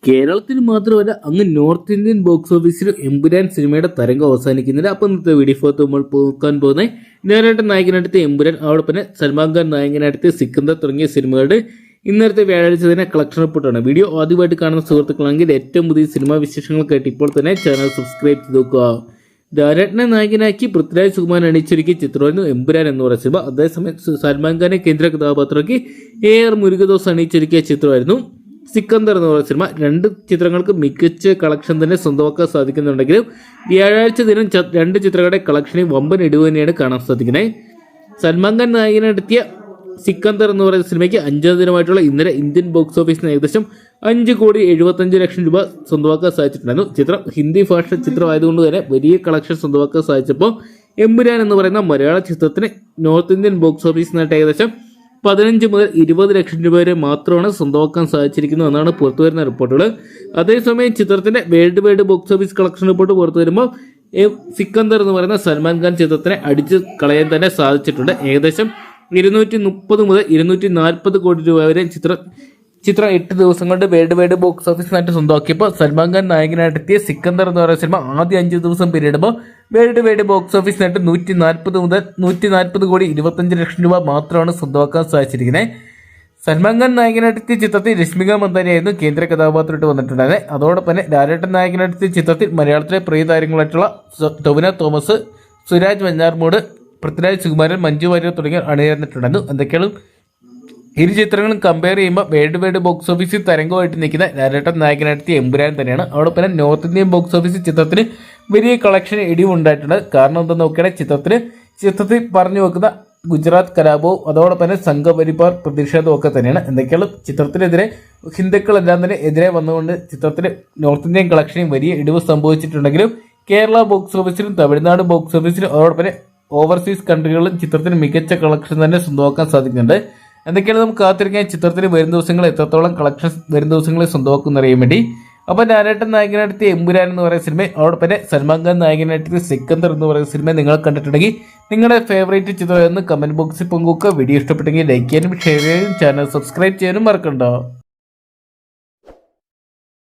കേരളത്തിന് മാത്രമല്ല അങ്ങ് നോർത്ത് ഇന്ത്യൻ ബോക്സ് ഓഫീസിൽ എമ്പുരാൻ സിനിമയുടെ തരംഗം അവസാനിക്കുന്നില്ല. അപ്പം ഇന്നത്തെ വീഡിയോ നമ്മൾ പോകാൻ പോകുന്നത് നേരിട്ട് നായകനടുത്ത് എമ്പുരാൻ, അതോടൊപ്പം സൽമാൻ ഖാൻ നായകനടുത്ത് സിക്കന്ദർ തുടങ്ങിയ സിനിമകളുടെ ഇന്നത്തെ വ്യാഴാഴ്ച തന്നെ കളക്ഷൻ റിപ്പോർട്ടാണ്. വീഡിയോ ആദ്യമായിട്ട് കാണുന്ന സുഹൃത്തുക്കളാണെങ്കിൽ ഏറ്റവും പുതിയ സിനിമാ വിശേഷങ്ങൾക്കായിട്ട് ഇപ്പോൾ തന്നെ ചാനൽ സബ്സ്ക്രൈബ് ചെയ്ത് നോക്കുക. ലാലേട്ടനെ നായകനാക്കി പൃഥ്വിരാജ് സുകുമാരൻ അണിയിച്ചൊരുക്കിയ ചിത്രമായിരുന്നു എമ്പുരാൻ എന്ന് പറയുന്ന സിനിമ. അതേസമയം സൽമാൻ ഖാനെ കേന്ദ്ര കഥാപാത്രമാക്കി AR മുരുകദോസ് അണിയിച്ചൊരുക്കിയ ചിത്രമായിരുന്നു സിക്കന്ദർ എന്ന് പറയുന്ന സിനിമ. രണ്ട് ചിത്രങ്ങൾക്ക് മികച്ച കളക്ഷൻ തന്നെ സ്വന്തമാക്കാൻ സാധിക്കുന്നുണ്ടെങ്കിലും വ്യാഴാഴ്ച ദിനം രണ്ട് ചിത്രങ്ങളുടെ കളക്ഷനിൽ വമ്പൻ ഇടിവ് തന്നെയാണ് കാണാൻ സാധിക്കുന്നത്. സൽമാൻ ഖാൻ നായകനെടുത്തിയ സിക്കന്ദർ എന്ന് പറയുന്ന സിനിമയ്ക്ക് 5ാം ദിനമായിട്ടുള്ള ഇന്നലെ ഇന്ത്യൻ ബോക്സ് ഓഫീസിന് ഏകദേശം 5,75,00,000 രൂപ സ്വന്തമാക്കാൻ സാധിച്ചിട്ടുണ്ടായിരുന്നു. ചിത്രം ഹിന്ദി ഭാഷ ചിത്രമായതുകൊണ്ട് തന്നെ വലിയ കളക്ഷൻ സ്വന്തമാക്കാൻ സാധിച്ചപ്പോൾ എമ്പുരാൻ എന്ന് പറയുന്ന മലയാള ചിത്രത്തിന് നോർത്ത് ഇന്ത്യൻ ബോക്സ് ഓഫീസിനായിട്ട് ഏകദേശം 15 മുതൽ 20 ലക്ഷം രൂപ വരെ മാത്രമാണ് സ്വന്തമാക്കാൻ സാധിച്ചിരിക്കുന്നത് എന്നാണ് പുറത്തുവരുന്ന റിപ്പോർട്ടുകൾ. അതേസമയം ചിത്രത്തിന്റെ world wide box office collection report പുറത്തു വരുമ്പോൾ സിക്കന്ദർ എന്ന് പറയുന്ന സൽമാൻ ഖാൻ ചിത്രത്തിനെ അടിച്ചു കളയാൻ തന്നെ സാധിച്ചിട്ടുണ്ട്. ഏകദേശം 230 മുതൽ 240 കോടി രൂപ വരെ ചിത്രം 8 ദിവസം കൊണ്ട് വേൾഡ് വൈഡ് ബോക്സ് ഓഫീസിനായിട്ട് സ്വന്തമാക്കിയപ്പോൾ സൽമാൻ ഖാൻ നായകനായിട്ടെത്തിയ സിക്കന്ദർ എന്ന് പറയുന്ന സിനിമ ആദ്യ 5 ദിവസം പിന്നിടുമ്പോൾ വേൾഡ് വൈഡ് ബോക്സ് ഓഫീസിനായിട്ട് 140 മുതൽ 140 കോടി 25 ലക്ഷം രൂപ മാത്രമാണ് സ്വന്തമാക്കാൻ സാധിച്ചിരിക്കുന്നത്. സൽമാൻ ഖാൻ നായകനായിട്ടെത്തിയ ചിത്രത്തിൽ രശ്മിക മന്ദാനയായിരുന്നു കേന്ദ്ര കഥാപാത്രമായിട്ട് വന്നിട്ടുണ്ടായത്. അതോടൊപ്പം തന്നെ ലാലേട്ടൻ നായകനായിട്ടെത്തിയ ചിത്രത്തിൽ മലയാളത്തിലെ പ്രിയ താരങ്ങളായിട്ടുള്ള ടൊവിനോ തോമസ്, സുരാജ് വെഞ്ഞാറമൂട്, പൃഥ്വിരാജ് സുകുമാരൻ, മഞ്ജു വാര്യർ തുടങ്ങിയവർ അണിനിരന്നിട്ടുണ്ടായിരുന്നു. എന്തൊക്കെയാണ് ഇരു ചിത്രങ്ങളും കമ്പയർ ചെയ്യുമ്പോൾ വേൾഡ് വൈഡ് ബോക്സ് ഓഫീസിൽ തരംഗമായിട്ട് നിൽക്കുന്ന ലാലേട്ടൻ നായകനായിട്ടെത്തിയ എമ്പുരാൻ തന്നെയാണ്. അതോടൊപ്പം തന്നെ നോർത്ത് ഇന്ത്യൻ ബോക്സ് ഓഫീസിൽ ചിത്രത്തിന് വലിയ കളക്ഷൻ ഇടിവുണ്ടായിട്ടുണ്ട്. കാരണം എന്താണെന്ന് നോക്കിയാൽ ചിത്രത്തിൽ പറഞ്ഞു വെക്കുന്ന ഗുജറാത്ത് കലാപവും അതോടൊപ്പം തന്നെ സംഘപരിവാർ പ്രതിഷേധവും ഒക്കെ തന്നെയാണ്. എന്തൊക്കെയാണ് ചിത്രത്തിനെതിരെ ഹിന്ദുക്കളെല്ലാം തന്നെ എതിരെ വന്നുകൊണ്ട് ചിത്രത്തിന് നോർത്ത് ഇന്ത്യൻ കളക്ഷനിൽ വലിയ ഇടിവ് സംഭവിച്ചിട്ടുണ്ടെങ്കിലും കേരള ബോക്സ് ഓഫീസിലും തമിഴ്നാട് ബോക്സ് ഓഫീസിലും അതോടൊപ്പം തന്നെ ഓവർസീസ് കൺട്രികളിലും ചിത്രത്തിന് മികച്ച കളക്ഷൻ തന്നെ സ്വന്തമാക്കാൻ സാധിക്കുന്നുണ്ട്. എന്തൊക്കെയാണ് നമുക്ക് കാത്തിരിക്കാൻ ചിത്രത്തിന് വരും ദിവസങ്ങൾ എത്രത്തോളം കളക്ഷൻ വരും ദിവസങ്ങളിൽ സ്വന്തമാക്കുന്നറിയാൻ വേണ്ടി. അപ്പോൾ ലാലേട്ടൻ നായകനായിട്ടെത്തിയ എമ്പുരാൻ എന്ന് പറയുന്ന സിനിമ, അതോടൊപ്പം തന്നെ സൽമാൻ ഖാൻ നായകനായിട്ടെത്തിയ സിക്കന്ദർ എന്ന് പറയുന്ന സിനിമ നിങ്ങൾ കണ്ടിട്ടുണ്ടെങ്കിൽ നിങ്ങളുടെ ഫേവറേറ്റ് ചിത്രം എന്ന് കമന്റ് ബോക്സിൽ പങ്കുവെക്കുക. വീഡിയോ ഇഷ്ടപ്പെട്ടെങ്കിൽ ലൈക്ക് ചെയ്യാനും ഷെയർ ചെയ്യാനും ചാനൽ സബ്സ്ക്രൈബ് ചെയ്യാനും മറക്കണ്ട.